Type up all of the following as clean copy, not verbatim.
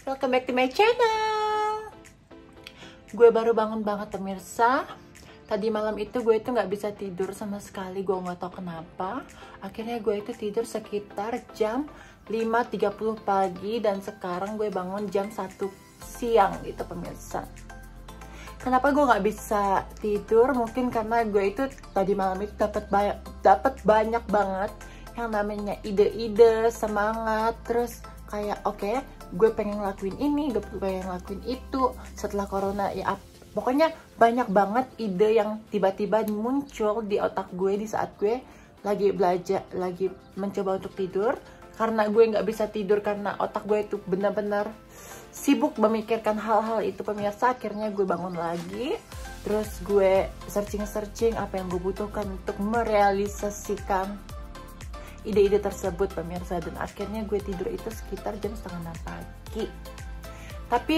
Welcome back to my channel. Gue baru bangun banget pemirsa. Tadi malam itu gue nggak bisa tidur sama sekali. Gue nggak tahu kenapa. Akhirnya gue itu tidur sekitar jam 5.30 pagi. Dan sekarang gue bangun jam 1 siang gitu pemirsa. Kenapa gue nggak bisa tidur? Mungkin karena gue itu tadi malam itu dapat banyak banget yang namanya ide-ide, semangat. Terus kayak oke, gue pengen ngelakuin ini, gue pengen ngelakuin itu setelah corona ya. Pokoknya banyak banget ide yang tiba-tiba muncul di otak gue di saat gue lagi belajar, lagi mencoba untuk tidur. Karena gue nggak bisa tidur karena otak gue itu benar-benar sibuk memikirkan hal-hal itu pemirsa. Akhirnya gue bangun lagi, terus gue searching apa yang gue butuhkan untuk merealisasikan ide-ide tersebut pemirsa. Dan akhirnya gue tidur itu sekitar jam 5:30 pagi. Tapi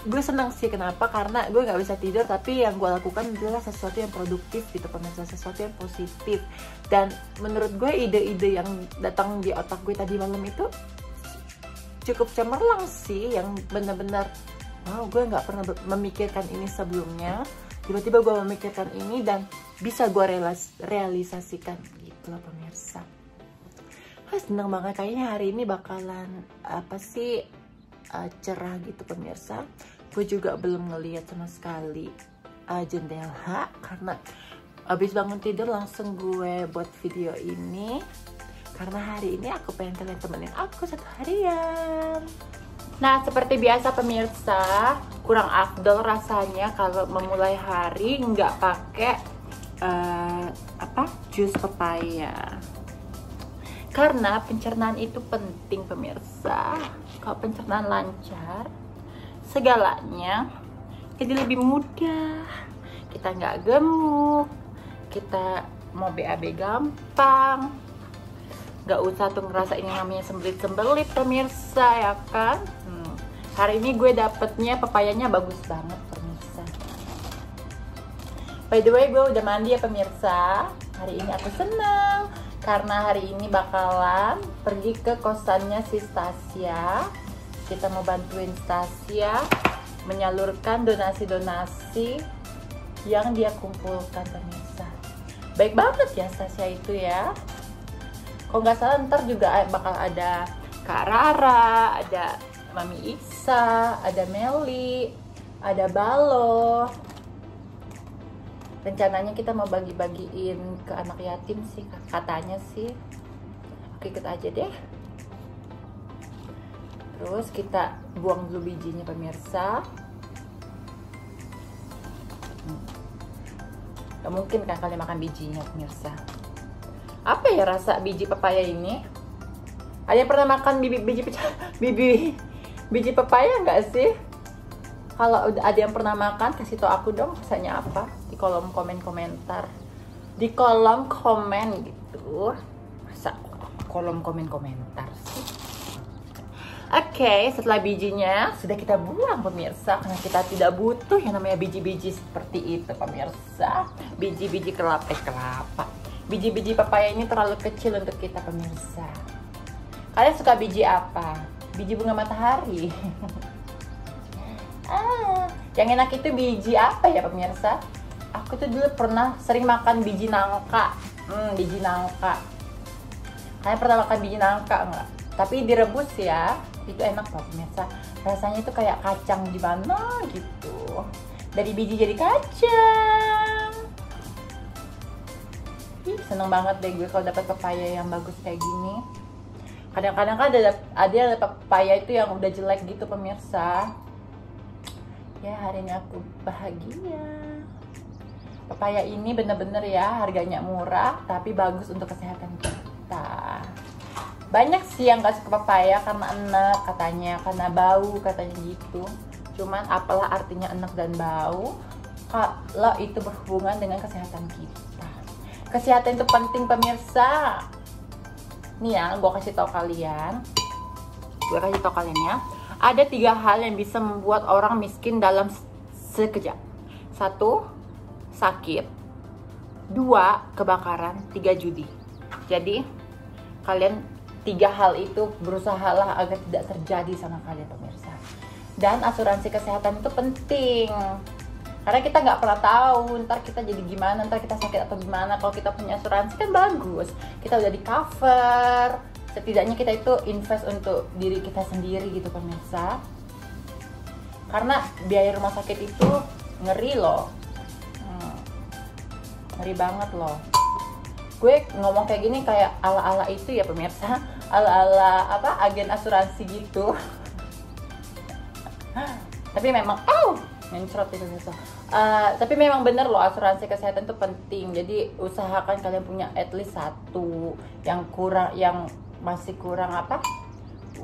gue senang sih, kenapa? Karena gue nggak bisa tidur, tapi yang gue lakukan adalah sesuatu yang produktif gitu pemirsa, sesuatu yang positif. Dan menurut gue ide-ide yang datang di otak gue tadi malam itu cukup cemerlang sih, yang benar-benar wow, gue nggak pernah memikirkan ini sebelumnya. Tiba-tiba gue memikirkan ini dan bisa gue realisasikan gitu loh pemirsa. Seneng banget, kayaknya hari ini bakalan cerah gitu pemirsa. Gue juga belum ngeliat sama sekali jendela karena abis bangun tidur langsung gue buat video ini. Karena hari ini aku pengen kalian temenin aku satu harian. Nah, seperti biasa pemirsa, kurang afdol rasanya kalau memulai hari nggak pakai jus pepaya. Karena pencernaan itu penting pemirsa. Kalau pencernaan lancar, segalanya jadi lebih mudah. Kita nggak gemuk, kita mau BAB gampang, nggak usah tuh ngerasa ini namanya sembelit-sembelit pemirsa ya kan. Hari ini gue dapetnya pepayanya bagus banget pemirsa. By the way, gue udah mandi ya pemirsa. Hari ini aku senang karena hari ini bakalan pergi ke kosannya si Stasia. Kita mau bantuin Stasia menyalurkan donasi-donasi yang dia kumpulkan pemirsa. Baik banget ya Stasia itu ya. Kalau nggak salah ntar juga bakal ada Kak Rara, ada Mami Isa, ada Meli, ada Balo. Rencananya kita mau bagi-bagiin ke anak yatim sih, katanya sih. Oke, kita aja deh. Terus kita buang dulu bijinya pemirsa. Gak mungkin kan kalian makan bijinya pemirsa. Apa ya rasa biji pepaya ini? Ada yang pernah makan biji pepaya nggak sih? Kalau ada yang pernah makan, kasih tau aku dong rasanya apa di kolom komentar. Di kolom komen gitu. Masa kolom komentar sih? Oke, setelah bijinya sudah kita buang pemirsa, karena kita tidak butuh yang namanya biji-biji seperti itu pemirsa. Biji-biji kelapa. Biji-biji pepaya ini terlalu kecil untuk kita pemirsa. Kalian suka biji apa? Biji bunga matahari. Yang enak itu biji apa ya pemirsa? Aku tuh dulu pernah sering makan biji nangka. Biji nangka. Kalian pernah makan biji nangka enggak? Tapi direbus ya, itu enak loh pemirsa. Rasanya itu kayak kacang gimana gitu. Dari biji jadi kacang. Seneng banget deh gue kalau dapat pepaya yang bagus kayak gini. Kadang-kadang kan ada pepaya itu yang udah jelek gitu pemirsa. Ya, hari ini aku bahagia. Pepaya ini bener-bener ya harganya murah tapi bagus untuk kesehatan kita. Banyak sih yang gak suka papaya karena enak katanya, karena bau katanya gitu. Cuman apalah artinya enak dan bau kalau itu berhubungan dengan kesehatan kita. Kesehatan itu penting pemirsa. Nih ya, gue kasih tau kalian ya. Ada 3 hal yang bisa membuat orang miskin dalam sekejap. 1, sakit. 2, kebakaran. 3, judi. Jadi kalian 3 hal itu berusahalah agar tidak terjadi sama kalian pemirsa. Dan asuransi kesehatan itu penting. Karena kita nggak pernah tahu ntar kita jadi gimana, ntar kita sakit atau gimana. Kalau kita punya asuransi kan bagus. Kita udah di cover. Setidaknya kita itu invest untuk diri kita sendiri gitu pemirsa. Karena biaya rumah sakit itu ngeri loh. Ngeri banget loh. Gue ngomong kayak gini kayak ala-ala itu ya pemirsa. Ala-ala apa agen asuransi gitu. Tapi memang mencrot itu pemirsa. Tapi memang bener loh, asuransi kesehatan itu penting. Jadi usahakan kalian punya at least 1. Yang masih kurang apa?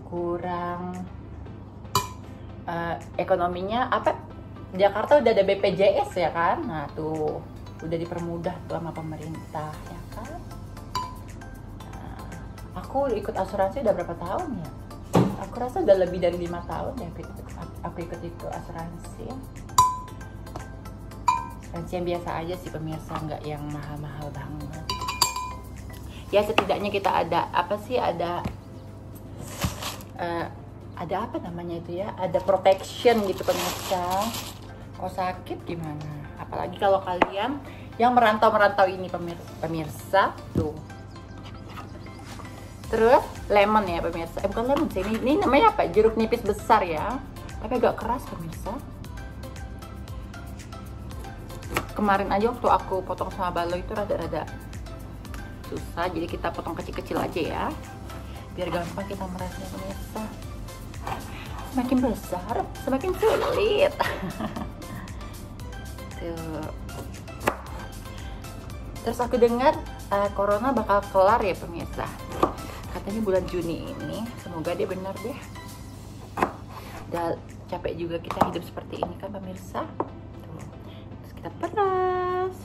Kurang ekonominya apa? Jakarta udah ada BPJS ya kan? Nah tuh udah dipermudah tuh sama pemerintah ya kan? Aku ikut asuransi udah berapa tahun ya? Aku rasa udah lebih dari 5 tahun ya aku ikut itu asuransi. Asuransi yang biasa aja sih pemirsa, nggak yang mahal-mahal banget. Ya setidaknya kita ada apa sih, ada apa namanya itu ya, ada protection gitu pemirsa. Kalau sakit gimana? Apalagi kalau kalian yang merantau ini pemirsa tuh. Terus lemon ya pemirsa, bukan lemon sih, ini namanya apa? Jeruk nipis besar ya, tapi agak keras pemirsa. Kemarin aja waktu aku potong sama balo itu rada-rada susah, jadi kita potong kecil-kecil aja ya, biar gampang kita merasnya pemirsa. Semakin besar, semakin sulit. Tuh. Terus aku dengar corona bakal kelar ya pemirsa. Katanya bulan Juni ini, semoga dia benar deh. Udah capek juga kita hidup seperti ini kan pemirsa. Tuh. Terus kita peras.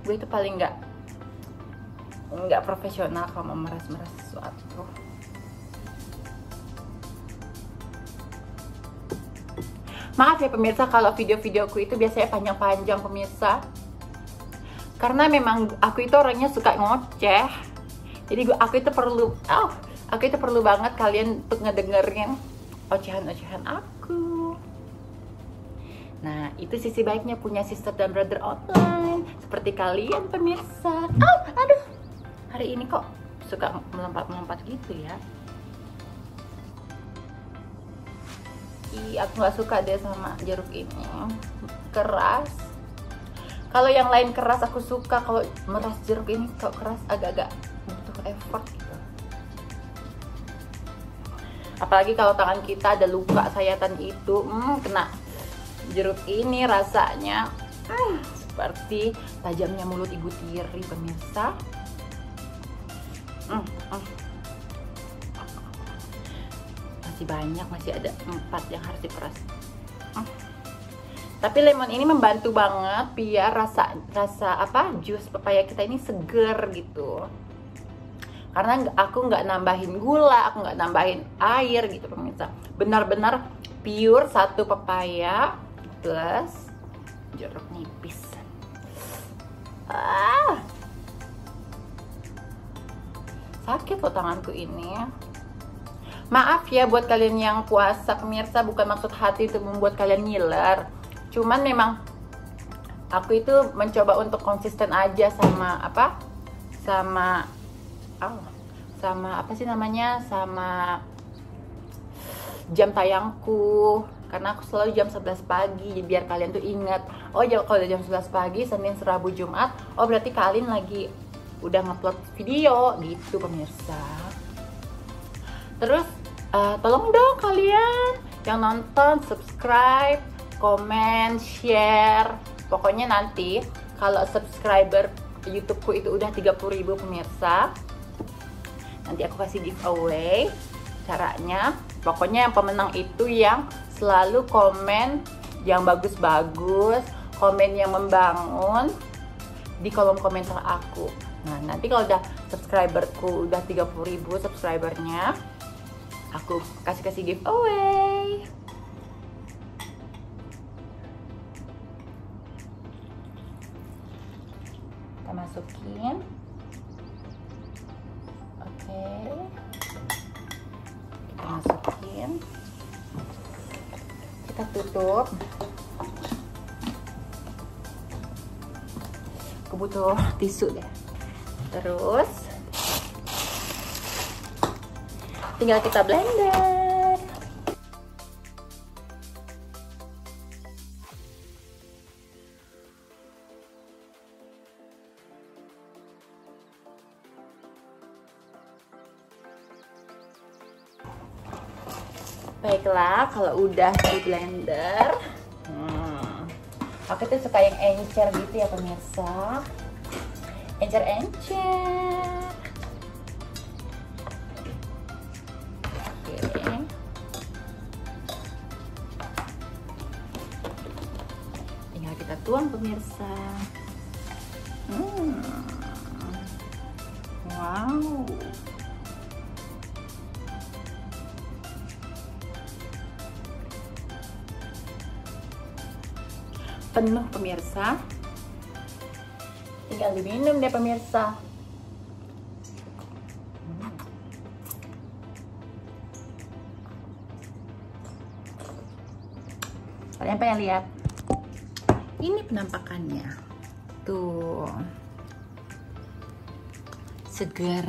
Gue itu paling nggak profesional kalau memeras-meras sesuatu. Maaf ya pemirsa kalau video-videoku itu biasanya panjang-panjang pemirsa. Karena memang aku itu orangnya suka ngoceh. Jadi aku itu perlu banget kalian untuk ngedengerin ocehan-ocehan aku. Nah, itu sisi baiknya punya sister dan brother online seperti kalian pemirsa. Aduh. Hari ini kok suka melompat-melompat gitu ya. Aku nggak suka deh sama jeruk ini, keras. Kalau yang lain keras aku suka, kalau meras jeruk ini kok keras agak-agak butuh effort gitu. Apalagi kalau tangan kita ada luka sayatan itu, kena jeruk ini rasanya seperti tajamnya mulut ibu tiri pemirsa. Masih banyak, masih ada 4 yang harus diperas. Tapi lemon ini membantu banget biar rasa jus pepaya kita ini seger gitu. Karena aku nggak nambahin gula, aku nggak nambahin air gitu pemirsa. Benar-benar pure 1 pepaya plus jeruk nipis. Sakit loh tanganku ini. Maaf ya buat kalian yang puasa pemirsa, bukan maksud hati untuk membuat kalian ngiler. Cuman memang aku itu mencoba untuk konsisten aja sama sama jam tayangku. Karena aku selalu jam 11 pagi, biar kalian tuh ingat, kalau udah jam 11 pagi, Senin, Rabu, Jumat, berarti kalian lagi udah ngupload video gitu pemirsa. Terus tolong dong kalian yang nonton subscribe, komen, share. Pokoknya nanti kalau subscriber YouTubeku itu udah 30.000 pemirsa. Nanti aku kasih giveaway. Caranya, pokoknya yang pemenang itu yang selalu komen yang bagus-bagus, komen yang membangun di kolom komentar aku. Nah, nanti kalau udah subscriberku udah 30.000 subscribernya, aku kasih giveaway. Kita masukin. Oke. Kita masukin. Kita tutup. Aku butuh tisu deh. Terus tinggal kita blender. Baiklah, kalau udah di blender, aku tuh suka yang encer gitu ya pemirsa. Encer-encer. Oke. Tinggal kita tuang pemirsa. Wow. Penuh pemirsa. Tinggal diminum deh pemirsa. Kalian pengen lihat? Ini penampakannya. Tuh. Seger.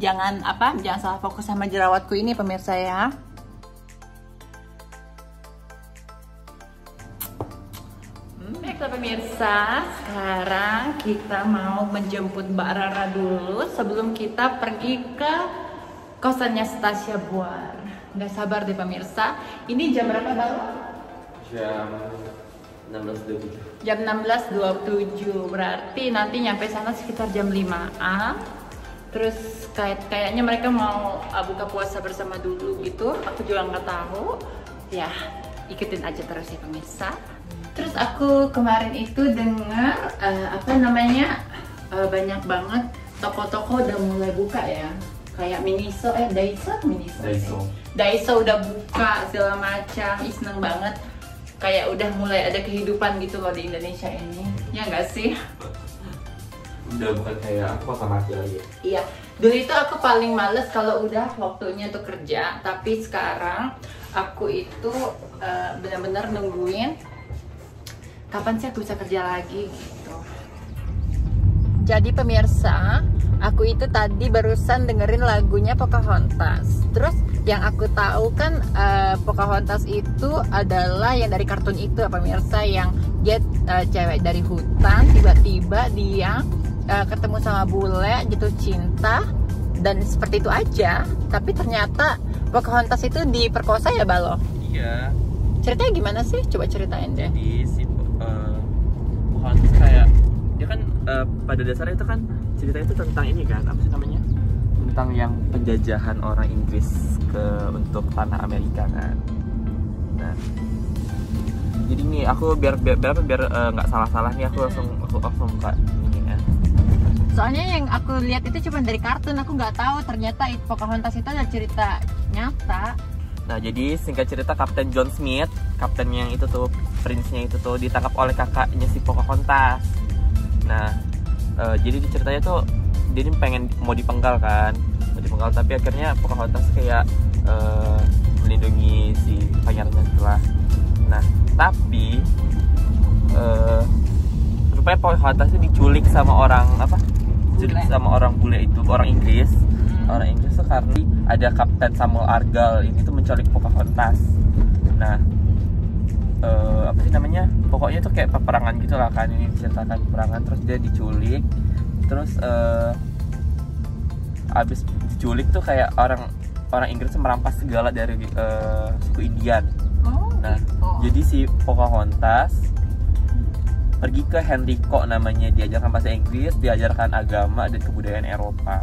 Jangan salah fokus sama jerawatku ini pemirsa ya. Baiklah pemirsa, sekarang kita mau menjemput Mbak Rara dulu sebelum kita pergi ke kosannya Stasia Buar. Nggak sabar deh pemirsa. Ini jam berapa Bang? Jam 16.27. Jam 16.27, berarti nanti nyampe sana sekitar jam 5-an. Terus kayaknya mereka mau buka puasa bersama dulu gitu. Aku juga nggak tahu. Ya, ikutin aja terus ya pemirsa. Terus aku kemarin itu dengar banyak banget toko-toko udah mulai buka ya. Kayak Daiso udah buka segala macam. Seneng banget. Kayak udah mulai ada kehidupan gitu loh di Indonesia ini. Ya nggak sih? Udah bukan kayak aku kota mati lagi. Iya, dulu itu aku paling males kalau udah waktunya untuk kerja. Tapi sekarang aku itu benar-benar nungguin kapan sih aku bisa kerja lagi gitu. Jadi pemirsa, aku itu tadi barusan dengerin lagunya Pocahontas. Terus yang aku tahu kan Pocahontas itu adalah yang dari kartun itu pemirsa, yang dia cewek dari hutan tiba-tiba dia ketemu sama bule jatuh cinta dan seperti itu aja. Tapi ternyata Pocahontas itu diperkosa ya Balo? Iya. Ceritanya gimana sih? Coba ceritain deh. Jadi si Pocahontas kayak dia kan pada dasarnya itu kan cerita itu tentang ini kan, apa sih namanya? Tentang yang penjajahan orang Inggris untuk tanah Amerika kan. Nah, jadi nih aku biar nggak salah-salah nih aku langsung buka ini ya. Soalnya yang aku lihat itu cuma dari kartun, aku nggak tahu ternyata Pocahontas itu ada cerita nyata. Nah, jadi singkat cerita Kapten John Smith, kapten yang itu tuh, prince-nya itu tuh ditangkap oleh kakaknya si Pocahontas. Nah, jadi di ceritanya tuh dia mau dipenggal kan, tapi akhirnya Pocahontas kayak melindungi si pangerannya setelah. Nah, tapi rupanya Pocahontas itu diculik sama orang bule itu, orang Inggris. Orang Inggris tuh karena ada Kapten Samuel Argyle ini tuh menculik Pocahontas. Nah, apa sih namanya? Pokoknya tuh kayak peperangan gitu lah kan, ini diceritakan peperangan, terus dia diculik. Terus abis diculik tuh kayak orang Inggris merampas segala dari suku Indian. Nah, gitu. jadi si Pocahontas pergi ke Henrico namanya, diajarkan bahasa Inggris, diajarkan agama dan kebudayaan Eropa.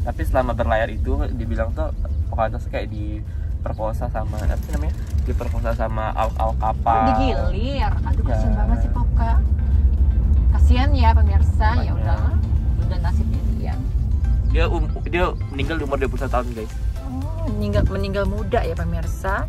Tapi selama berlayar itu dibilang tuh Pocahontas kayak diperkosa sama apa sih namanya? Diperkosa sama awak kapal. Digilir. Aduh kasian Ya. banget sih Poca. Kasian ya pemirsa, ya Makanya. udahlah. Udah nasibnya dia. Dia meninggal di umur 21 tahun, guys. Oh, meninggal muda ya pemirsa.